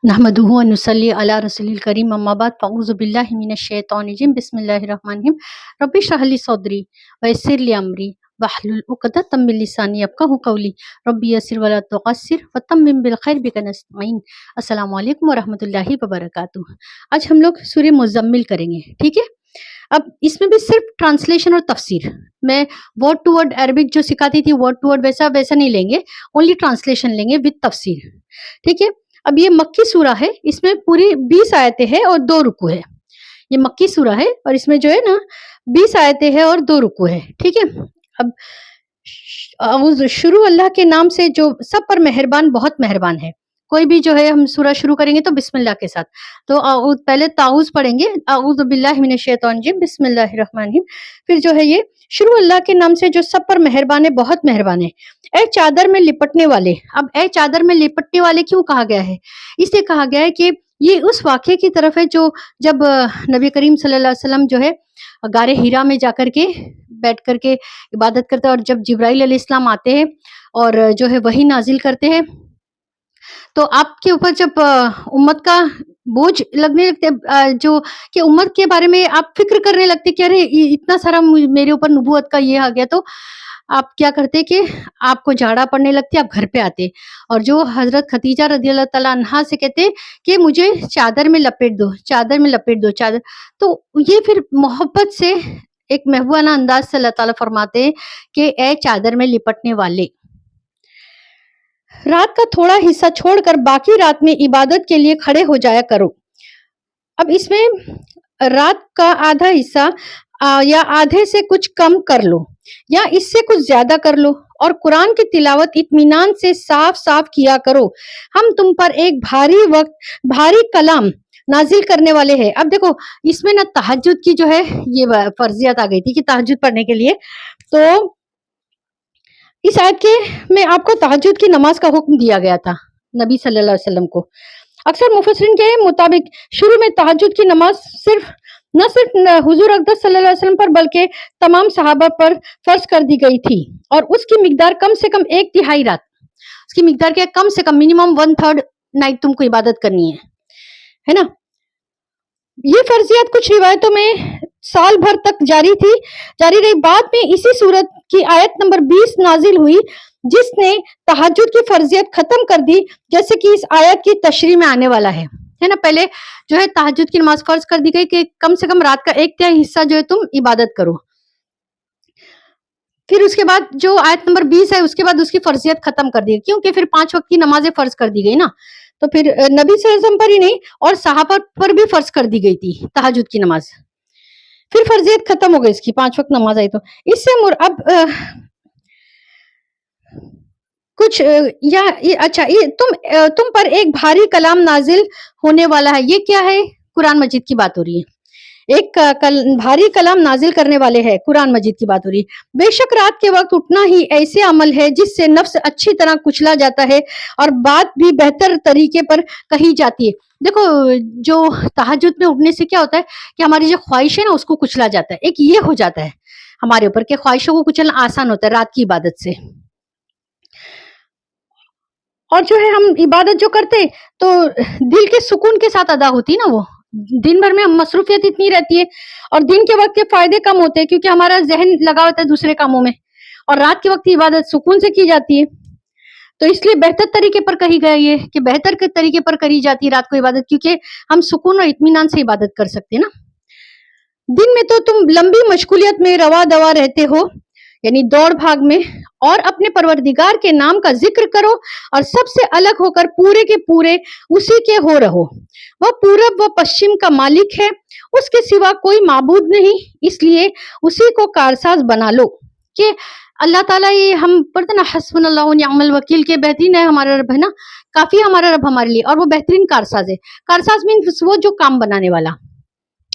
नहमदुहु व नुसल्ली अला रसूलिल करीम अम्मा बाद फ़अऊज़ु बिल्लाहि मिनश शैतानिर रजीम बिस्मिल्लाहिर रहमानिर रहीम रब्बि इश्रह ली सदरी व यस्सिर ली अमरी वहलुल उक़दतम मिन लिसानी यफ़क़हू क़ौली रब्बि यस्सिर व ला तुअस्सिर वतम्मिम बिल खैर बिका नस्तईन। अस्सलामु अलैकुम व रहमतुल्लाहि व बरकातुहू। आज हम लोग सूरह मुज़म्मिल करेंगे, ठीक है। अब इसमें भी सिर्फ ट्रांसलेशन और तफसीर, मैं वर्ड टू वर्ड अरबिक जो सिखाती थी वर्ड टू वर्ड वैसा वैसा नहीं लेंगे, ओनली ट्रांसलेशन लेंगे विद तफसीर, ठीक है। अब ये मक्की सूरा है, इसमें पूरी 20 आयतें हैं और 2 रुकू है। ये मक्की सूरा है और इसमें जो है ना 20 आयतें हैं और 2 रुकू है, ठीक है। अब शुरू अल्लाह के नाम से जो सब पर मेहरबान बहुत मेहरबान है। कोई भी जो है हम सूरा शुरू करेंगे तो बिस्मिल्लाह के साथ, तो पहले ताऊज़ पढ़ेंगे, अऊज़ु बिल्लाहि मिनश शैतानिर रजीम बिस्मिल्लाहिर रहमानिर रहीम, फिर जो है ये शुरू अल्लाह के नाम से जो सब पर मेहरबान है बहुत मेहरबान है। ए चादर में लिपटने वाले, अब ए चादर में लिपटने वाले क्यों कहा गया है? इसलिए कहा गया है कि ये उस वाक़े की तरफ है जो जब नबी करीम सल्लल्लाहु अलैहि वसल्लम जो है गारे हिरा में जाकर के बैठ कर के इबादत करते हैं और जब जिब्राइल अलैहिस्सलाम आते हैं और जो है वही नाजिल करते हैं, तो आपके ऊपर जब उम्मत का बोझ लगने लगते जो कि उम्मत के बारे में आप फ़िक्र करने लगते कि अरे इतना सारा मेरे ऊपर नबूवत का ये आ गया, तो आप क्या करते कि आपको झाड़ा पड़ने लगती, आप घर पे आते और जो हज़रत खदीजा रज़ियल्लाहु तआला अन्हा से कहते कि मुझे चादर में लपेट दो, चादर में लपेट दो, चादर। तो ये फिर मोहब्बत से एक महबूबाना अंदाज़ से अल्लाह ताला फरमाते हैं कि ए चादर में लिपटने वाले, रात का थोड़ा हिस्सा छोड़कर बाकी रात में इबादत के लिए खड़े हो जाया करो। अब इसमें रात का आधा हिस्सा या आधे से कुछ कम कर लो या इससे कुछ ज्यादा कर लो और कुरान की तिलावत इत्मीनान से साफ साफ किया करो। हम तुम पर एक भारी कलाम नाजिल करने वाले हैं। अब देखो इसमें ना तहज्जुद की जो है ये फर्जियत आ गई थी कि तहज्जुद पढ़ने के लिए, तो इस आयत के में आपको तहज्जुद की नमाज का हुक्म दिया गया था नबी सल्लल्लाहु अलैहि वसल्लम को। अक्सर मुफस्सिरीन के मुताबिक शुरू में तहज्जुद की नमाज न सिर्फ हुजूर अक़दस सल्लल्लाहु अलैहि वसल्लम पर बल्कि तमाम सहाबा पर फर्ज कर दी गई थी और उसकी मिकदार कम से कम 1/3 रात, उसकी मिकदार क्या कम से कम मिनिमम 1/3 नाइट तुमको इबादत करनी है ना। ये फर्जियत कुछ रिवायतों में साल भर तक जारी रही। बाद में इसी सूरत की आयत नंबर 20 नाजिल हुई जिसने तहज्जुद की फर्जियत खत्म कर दी, जैसे कि इस आयत की तशरीह में आने वाला है ना। पहले जो है तहज्जुद की नमाज फर्ज कर दी गई कि कम से कम रात का 1/3 हिस्सा जो है तुम इबादत करो। फिर उसके बाद जो आयत नंबर 20 है उसके बाद उसकी फर्जियत खत्म कर दी, क्योंकि फिर 5 वक्त की नमाजें फर्ज कर दी गई ना, तो फिर नबी सल्लल्लाहु अलैहि वसल्लम पर ही नहीं और सहाबा पर भी फर्ज कर दी गई थी तहज्जुद की नमाज। फिर फर्जियत खत्म हो गई इसकी, 5 वक्त नमाज आई, तो इससे अब कुछ या अच्छा ये तुम पर एक भारी कलाम नाजिल होने वाला है। ये क्या है? कुरान मजीद की बात हो रही है। एक भारी कलाम नाजिल करने वाले हैं, कुरान मजीद की बात हो रही है। बेशक रात के वक्त उठना ही ऐसे अमल है जिससे नफ्स अच्छी तरह कुचला जाता है और बात भी बेहतर तरीके पर कही जाती है। देखो जो तहज्जुद में उठने से क्या होता है कि हमारी जो ख्वाहिश है ना उसको कुचला जाता है। एक ये हो जाता है हमारे ऊपर कि ख्वाहिशों को कुचलना आसान होता है रात की इबादत से। और जो है हम इबादत जो करते तो दिल के सुकून के साथ अदा होती ना, वो दिन भर में हम मसरूफियत इतनी रहती है और दिन के वक्त के फायदे कम होते हैं क्योंकि हमारा जहन लगा होता है दूसरे कामों में, और रात के वक्त इबादत सुकून से की जाती है। तो इसलिए बेहतर तरीके पर कही गई है कि बेहतर के तरीके पर करी जाती है रात को इबादत, क्योंकि हम सुकून और इत्मीनान से इबादत कर सकते हैं ना। दिन में तो तुम लंबी मशगूलियत में रवा दवा रहते हो, यानी दौड़ भाग में, और अपने परवरदिगार के नाम का जिक्र करो और सबसे अलग होकर पूरे के पूरे उसी के हो रहो। वह पूरब व पश्चिम का मालिक है, उसके सिवा कोई माबूद नहीं, इसलिए उसी को कारसाज बना लो। कि अल्लाह ताला, ये हम पढ़ते ना हस्बुनल्लाहु व निअमल वकील के बेहतरीन है हमारा रब, है ना, काफी हमारा रब हमारे लिए, और वो बेहतरीन कारसाज है। कारसाज मीन्स वो जो काम बनाने वाला।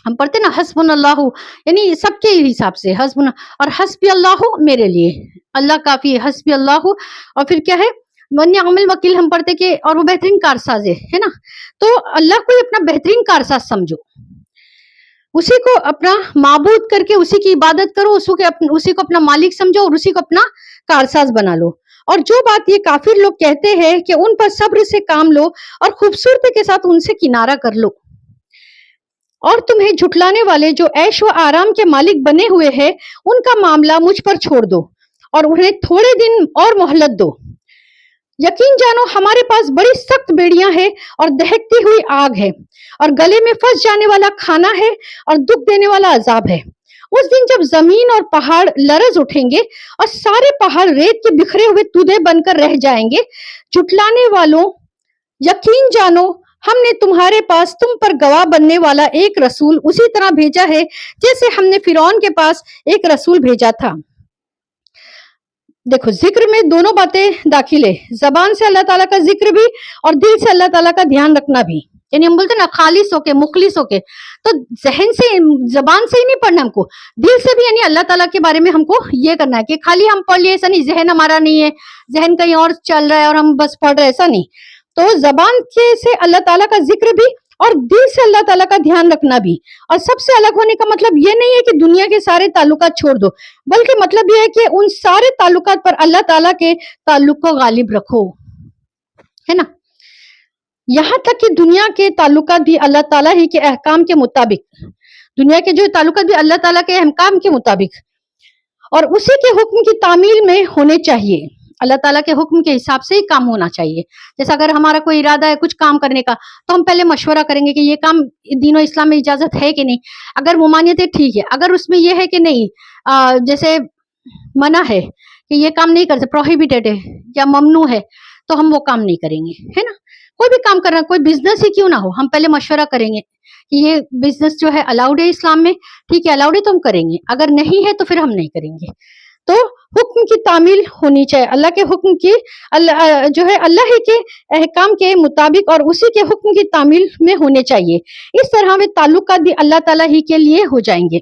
हम पढ़ते ना हस्बुनल्लाहु, यानी सबके हिसाब से हस्बुन, और हस्बी अल्लाहु मेरे लिए, अल्लाह काफी है, हस्बी अल्लाहु। और फिर क्या है वन्य अमल वकील हम पढ़ते कि और वो बेहतरीन कारसाज है ना। तो अल्लाह को अपना बेहतरीन कारसाज समझो, उसी को अपना माबूद करके उसी की इबादत करो, उसी को अपना मालिक समझो और उसी को अपना कारसाज बना लो। اور جو بات یہ کافر لوگ کہتے ہیں کہ ان پر صبر سے کام لو اور خوبصورتی کے ساتھ ان سے کنارہ کر لو، اور تمہیں جھٹلانے والے جو عیش و آرام کے مالک بنے ہوئے ہیں ان کا معاملہ مجھ پر چھوڑ دو اور انہیں تھوڑے دن اور مہلت دو۔ یقین جانو ہمارے پاس بڑی سخت بیڑیاں ہیں اور دہکتی ہوئی آگ ہے اور گلے میں پھنس جانے والا کھانا ہے اور دکھ دینے والا عذاب ہے۔ اس دن جب زمین اور پہاڑ لرز اٹھیں گے اور سارے پہاڑ ریت کے بکھرے ہوئے تودے بن کر رہ جائیں گے، جھٹلانے والوں یقین جانو ہم نے تمہارے پاس تم پر گواہ بننے والا ایک رسول اسی طرح بھیجا ہے جیسے ہم نے فرعون کے پاس ایک رسول بھیجا تھا۔ دیکھو ذکر میں دونوں باتیں داخل ہے، زبان سے اللہ تعالیٰ کا ذکر بھی اور دل سے اللہ تعالیٰ کا دھیان رکھنا بھی، یعنی ہم بولتے ہیں نا خالص ہو کے مخلص ہو کے، تو ذہن سے زبان سے ہی نہیں پڑھنا ہم کو، دل سے بھی، یعنی اللہ تعالیٰ کے بارے میں ہم کو یہ کرنا ہے کہ خالی ہم پڑھ لیے ایسا نہیں، ذہن ہمارا نہیں ہے، ذہن کہیں اور چل رہا ہے اور ہم بس پڑھ رہے ایسا نہیں۔ تو زبان سے اللہ تعالیٰ کا ذکر بھی اور دل سے اللہ تعالیٰ کا دھیان رکھنا بھی، اور سب سے الگ ہونے کا مطلب یہ نہیں ہے کہ دنیا کے سارے تعلقات چھوڑ دو، بلکہ مطلب یہ ہے کہ ان سارے تعلقات پر اللہ تعالیٰ کے تعلق کو غالب رکھو، ہے نا، یہاں تک کہ دنیا کے تعلقات بھی اللہ تعالیٰ ہی کے احکام کے مطابق، دنیا کے جو تعلقات بھی اللہ تعالیٰ کے احکام کے مطابق اور اسی کے حکم کی تعمیل میں ہونے چاہیے، اللہ تعالیٰ کے حکم کے حساب سے ہی کام ہونا چاہیے۔ جیسا اگر ہمارا کوئی ارادہ ہے کچھ کام کرنے کا تو ہم پہلے مشورہ کریں گے کہ یہ کام دین و اسلام میں اجازت ہے کہ نہیں، اگر ممانعت ہے ٹھیک ہے، اگر اس میں یہ ہے کہ نہیں جیسے منع ہے کہ یہ کام نہیں کر سکتے، پروہیبیٹڈ ہے یا ممنوع ہے، تو ہم وہ کام نہیں کریں گے، ہے نا۔ کوئی بھی کام کرنا، کوئی بزنس ہی کیوں نہ ہو، ہم پہلے مشورہ کریں گے کہ یہ بزنس جو ہے الاؤڈ ہے اسلام میں، ٹھیک ہے الاؤڈ ہے تو ہم کریں گے، اگر نہیں ہے تو پھر ہم نہیں کریں گے۔ تو حکم کی تعمیل ہونی چاہیے، اللہ کے حکم کی جو ہے اللہ ہی کے احکام کے مطابق اور اسی کے حکم کی تعمیل میں ہونے چاہیے، اس طرح وہ تعلقات بھی اللہ تعالیٰ ہی کے لیے ہو جائیں گے۔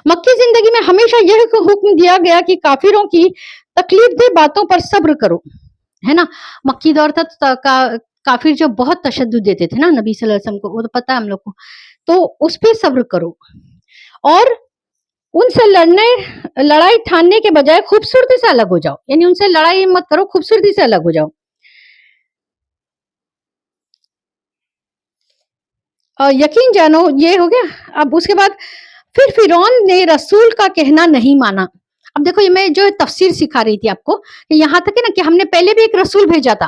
مکی زندگی میں ہمیشہ یہ حکم دیا گیا کہ کافروں کی تکلیف دہ باتوں پر صبر کرو، ہے نا۔ مکی دور تک کافر جو بہت تشدد دیتے تھے نا نبی صلی اللہ علیہ وسلم کو، وہ تو پتہ ہے ہم لوگ کو، تو اس پہ صبر کرو اور ان سے لڑائی ٹھاننے کے بجائے خوبصورتی سے الگ ہو جاؤ، یعنی ان سے لڑائی مت کرو، خوبصورتی سے الگ ہو جاؤ۔ اور یقین جانو یہ ہو گیا۔ اب اس کے بعد پھر فرعون نے رسول کا کہنا نہیں مانا۔ اب دیکھو یہ میں جو تفسیر سکھا رہی تھی آپ کو کہ یہاں تک ہے نا کہ ہم نے پہلے بھی ایک رسول بھیجا تھا،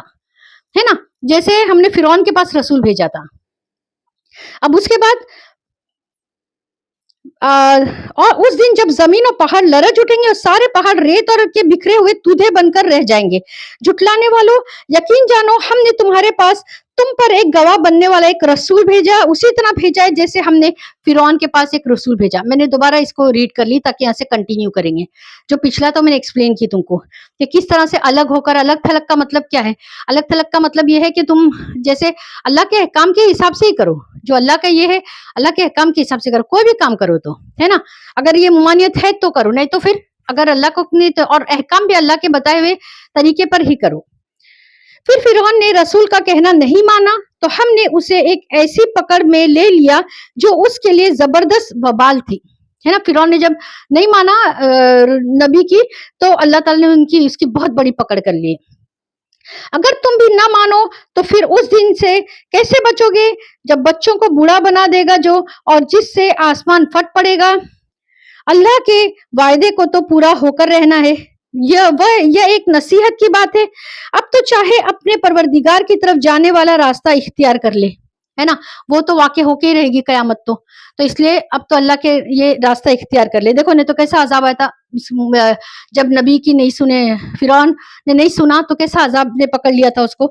ہے نا، جیسے ہم نے فرعون کے پاس رسول بھیجا تھا۔ اب اس کے بعد اور اس دن جب زمین و پہاڑ لرز اٹھیں گے اور سارے پہاڑ ریت اور کے بکھرے ہوئے تودے بن کر رہ جائیں گے، جھٹلانے والوں یقین جانو ہم نے تمہارے پاس تم پر ایک گواہ بننے والا ایک رسول بھیجا، اسی طرح بھیجا ہے جیسے ہم نے فرعون کے پاس ایک رسول بھیجا۔ میں نے دوبارہ اس کو ریڈ کر لی تاکہ یہاں سے کنٹینیو کریں گے، جو پچھلا تو میں نے ایکسپلین کی تم کو کہ کس طرح سے الگ ہو کر، الگ تھلگ کا مطلب کیا ہے، الگ تھلگ کا مطلب یہ ہے کہ تم جیسے اللہ کے احکام کے حساب سے ہی کرو، جو اللہ کا یہ ہے اللہ کے احکام کے حساب سے کرو، کوئی بھی کام کرو تو، ہے نا، اگر یہ ممانعت ہے تو کرو، نہیں تو پھر اگر اللہ کو اپنے اور احکام بھی اللہ کے بتائے ہوئے طریقے پر ہی کرو۔ پھر فرعون نے رسول کا کہنا نہیں مانا تو ہم نے اسے ایک ایسی پکڑ میں لے لیا جو اس کے لیے زبردست وبال تھی، ہے نا۔ فرعون نے جب نہیں مانا نبی کی تو اللہ تعالیٰ نے اس کی بہت بڑی پکڑ کر لی۔ اگر تم بھی نہ مانو تو پھر اس دن سے کیسے بچو گے جب بچوں کو بوڑھا بنا دے گا جو، اور جس سے آسمان پھٹ پڑے گا۔ اللہ کے وعدے کو تو پورا ہو کر رہنا ہے، یہ ایک نصیحت کی بات ہے۔ اب تو چاہے اپنے پروردگار کی طرف جانے والا راستہ اختیار کر لے، ہے نا، وہ تو واقع ہو کے ہی رہے گی قیامت تو اس لیے اب تو اللہ کے یہ راستہ اختیار کر لے۔ دیکھو نہیں تو کیسا عذاب آیا تھا جب نبی کی نہیں سنے، فرعون نے نہیں سنا تو کیسا عذاب نے پکڑ لیا تھا اس کو،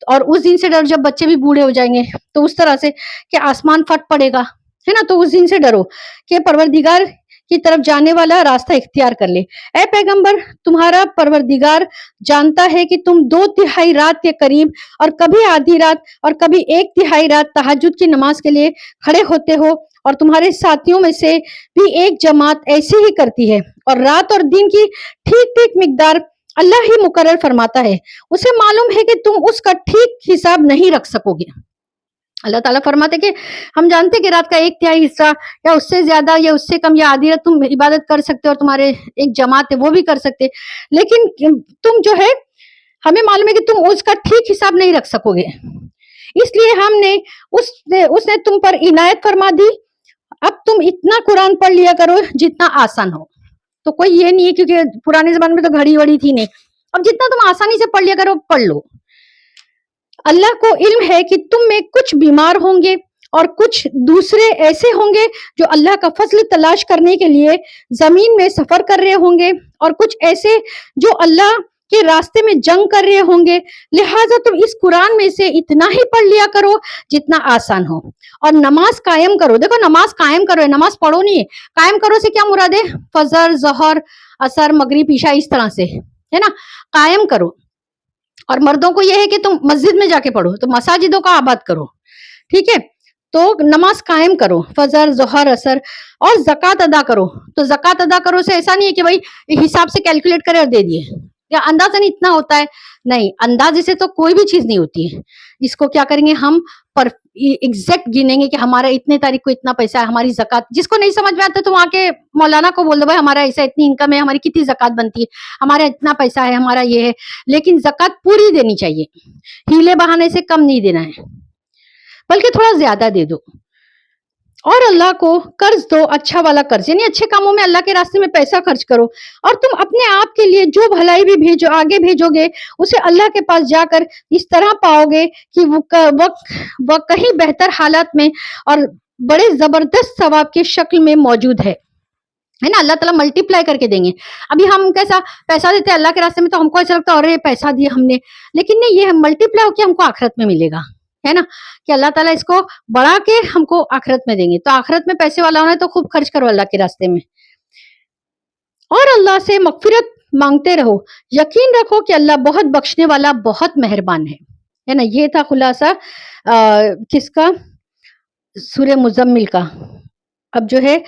اور اس دن سے ڈر جب بچے بھی بوڑھے ہو جائیں گے تو اس طرح سے کہ آسمان پھٹ پڑے گا، ہے نا، تو اس دن سے ڈرو کہ پروردگار کی طرف جانے والا راستہ اختیار کر لے۔ اے پیغمبر تمہارا پروردگار جانتا ہے کہ تم 2/3 رات کے قریب اور کبھی آدھی رات اور کبھی 1/3 رات تہجد کی نماز کے لیے کھڑے ہوتے ہو، اور تمہارے ساتھیوں میں سے بھی ایک جماعت ایسے ہی کرتی ہے، اور رات اور دن کی ٹھیک ٹھیک مقدار اللہ ہی مقرر فرماتا ہے، اسے معلوم ہے کہ تم اس کا ٹھیک حساب نہیں رکھ سکو گے۔ अल्लाह ताला फरमाते कि हम जानते कि रात का 1/3 हिस्सा या उससे ज़्यादा या उससे कम या आधी रात तुम इबादत कर सकते हो और तुम्हारे एक जमात है वो भी कर सकते। लेकिन तुम जो है हमें मालूम है कि तुम उसका ठीक हिसाब नहीं रख सकोगे। इसलिए हमने उसने तुम पर इनायत फरमा दी। अब तुम इतना कुरान पढ़ लिया करो जितना आसान हो। तो कोई ये नहीं है क्योंकि पुराने ज़माने में तो घड़ी-वड़ी थी नहीं। अब जितना तुम आसानी से पढ़ लिया करो पढ़ लो। अल्लाह को इल्म है कि तुम में कुछ बीमार होंगे और कुछ दूसरे ऐसे होंगे जो अल्लाह का फज़्ल तलाश करने के लिए ज़मीन में सफ़र कर रहे होंगे और कुछ ऐसे जो अल्लाह के रास्ते में जंग कर रहे होंगे। लिहाजा तुम इस कुरान में से इतना ही पढ़ लिया करो जितना आसान हो और नमाज कायम करो। देखो नमाज कायम करो है, नमाज पढ़ो नहीं है। कायम करो से क्या मुराद है? फजर, ज़ोहर, असर, मगरिब, इशा इस तरह से, है ना? कायम करो। और मर्दों को यह है कि तुम मस्जिद में जाके पढ़ो, तो मसाजिदों का आबाद करो, ठीक है? तो नमाज कायम करो, फजर, ज़ोहर, असर और ज़कात अदा करो। तो ज़कात अदा करो से ऐसा नहीं है कि भाई हिसाब से कैलकुलेट करे और दे दिए या अंदाजन इतना होता है, नहीं, अंदाजे से तो कोई भी चीज नहीं होती है। इसको क्या करेंगे हम पर एग्जैक्ट गिनेंगे कि हमारा इतने तारीख को इतना पैसा है, हमारी ज़कात। जिसको नहीं समझ में आता तो वहां के मौलाना को बोल दो भाई हमारा ऐसा इतनी इनकम है, हमारी कितनी ज़कात बनती है, हमारा इतना पैसा है, हमारा ये है। लेकिन ज़कात पूरी देनी चाहिए, हीले बहाने से कम नहीं देना है, बल्कि थोड़ा ज्यादा दे दो। और अल्लाह को कर्ज दो, अच्छा वाला कर्ज, यानी अच्छे कामों में अल्लाह के रास्ते में पैसा खर्च करो। और तुम अपने आप के लिए जो भलाई भी भेजो आगे भेजोगे उसे अल्लाह के पास जाकर इस तरह पाओगे कि वो कहीं बेहतर हालात में और बड़े जबरदस्त सवाब के शक्ल में मौजूद है ना। अल्लाह ताला मल्टीप्लाई करके देंगे। अभी हम कैसा पैसा देते हैं अल्लाह के रास्ते में तो हमको ऐसा लगता है अरे पैसा दिया हमने, लेकिन नहीं, ये मल्टीप्लाई होकर हमको आखिरत में मिलेगा, है ना, कि अल्लाह ताला इसको बढ़ा के हमको आखिरत में देंगे। तो आखिरत में पैसे वाला होना है तो खूब खर्च करो अल्लाह के रास्ते में और अल्लाह से मगफिरत मांगते रहो। यकीन रखो कि अल्लाह बहुत बख्शने वाला, बहुत मेहरबान है ना। ये था खुलासा किसका, सूरह मुजम्मिल का। अब जो है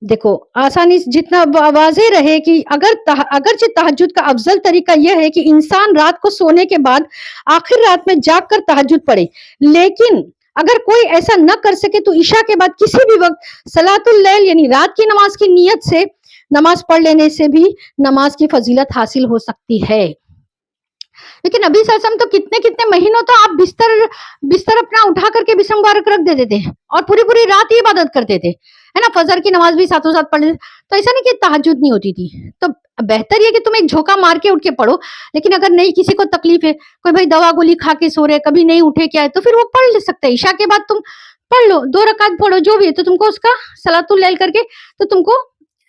देखो आसानी से जितना वाज़ेह रहे कि अगरचे तहज्जुद का अफजल तरीका यह है कि इंसान रात को सोने के बाद आखिर रात में जाग कर तहज्जुद पढ़े। लेकिन अगर कोई ऐसा न कर सके तो ईशा के बाद किसी भी वक्त सलातुल लैल यानी रात की नमाज की नियत से नमाज पढ़ लेने से भी नमाज की फजीलत हासिल हो सकती है। लेकिन नबी सल्लल्लाहु अलैहि वसल्लम तो कितने कितने महीनों तो आप बिस्तर अपना उठा करके बिस्तर मुबारक रख देते थे और पूरी पूरी रात ही इबादत करते थे, है ना। फजर की नमाज भी साथों साथ पढ़ लेते। तो ऐसा नहीं कि तहज्जुद नहीं होती थी। तो बेहतर ये कि तुम एक झोंका मार के उठ के पढ़ो। लेकिन अगर नहीं, किसी को तकलीफ है, कोई भाई दवा गोली खा के सो रहे, कभी नहीं उठे क्या है, तो फिर वो पढ़ ले सकते हैं। ईशा के बाद तुम पढ़ लो, 2 रकात पढ़ो, जो भी है, तो तुमको उसका सलातुल लैल करके तो तुमको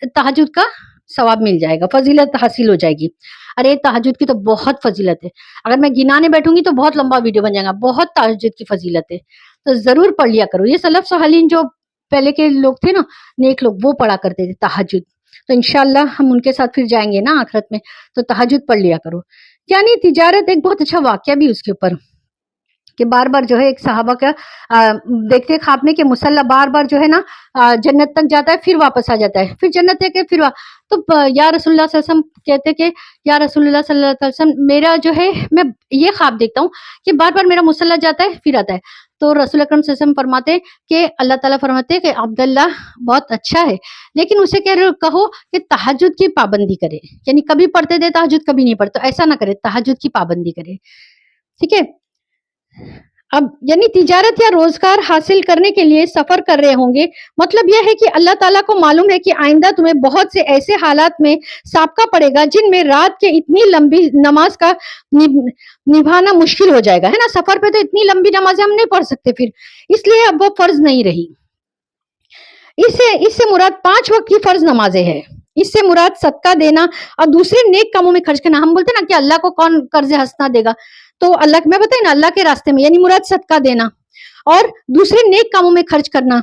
तहज्जुद का सवाब मिल जाएगा, फजीलत हासिल हो जाएगी। अरे तहज्जुद की तो बहुत फजीलत है, अगर मैं गिनाने बैठूंगी तो बहुत लंबा वीडियो बन जाएगा। बहुत तहज्जुद की फजीलत है, तो जरूर पढ़ लिया करो। ये सलफ सालिहीन जो पहले के लोग थे ना, नेक लोग, वो पढ़ा करते थे तहज्जुद। तो इंशाल्लाह हम उनके साथ फिर जाएंगे ना आखिरत में, तो तहज्जुद पढ़ लिया करो। यानी तिजारत, एक बहुत अच्छा वाक्य भी उसके ऊपर कि बार बार जो है एक सहाबा का देखते ख्वाब में कि मुसल्ला बार बार जो है ना जन्नत तक जाता है, फिर वापस आ जाता है, फिर जन्नत है फिर तो या रसूलुल्लाह सल्लल्लाहु अलैहि वसल्लम कहते कि या रसूलुल्लाह सल्लल्लाहु अलैहि वसल्लम, मेरा जो है मैं ये ख्वाब देखता हूँ कि बार बार मेरा मुसल्ला जाता है फिर आता है। तो रसूल अकरम सल्लल्लाहु अलैहि वसल्लम फरमाते कि अल्लाह ताला फरमाते कि अब्दुल्ला बहुत अच्छा है, लेकिन उसे कहो कि तहज्जुद की पाबंदी करे, यानी कभी पढ़ते थे तहज्जुद, कभी नहीं पढ़ते, ऐसा ना करे, तहज्जुद की पाबंदी करे, ठीक है। अब यानी तिजारत या रोजगार हासिल करने के लिए सफर कर रहे होंगे, मतलब यह है कि अल्लाह ताला को मालूम है कि आइंदा तुम्हें बहुत से ऐसे हालात में साबका पड़ेगा जिनमें रात के इतनी लंबी नमाज का निभाना मुश्किल हो जाएगा, है ना। सफर पे तो इतनी लंबी नमाजें हम नहीं पढ़ सकते फिर, इसलिए अब वो फर्ज नहीं रही। इससे मुराद 5 वक्त की फर्ज नमाजें हैं। इससे मुराद सदका देना और दूसरे नेक कामों में खर्च करना। हम बोलते ना कि अल्लाह को कौन कर्ज हंसना देगा, तो अल्लाह मैं बताए ना, अल्लाह के रास्ते में, यानी मुराद सदका देना और दूसरे नेक कामों में खर्च करना।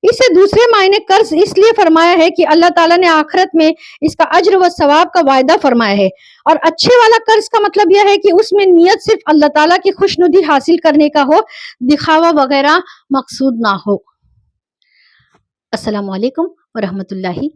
इससे दूसरे मायने कर्ज इसलिए फरमाया है कि अल्लाह ताला ने आखिरत में इसका अज्र व सवाब का वायदा फरमाया है। और अच्छे वाला कर्ज का मतलब यह है कि उसमें नियत सिर्फ अल्लाह ताला की खुशनुदी हासिल करने का हो, दिखावा वगैरह मकसूद ना हो। अस्सलामु अलैकुम व रहमतुल्लाहि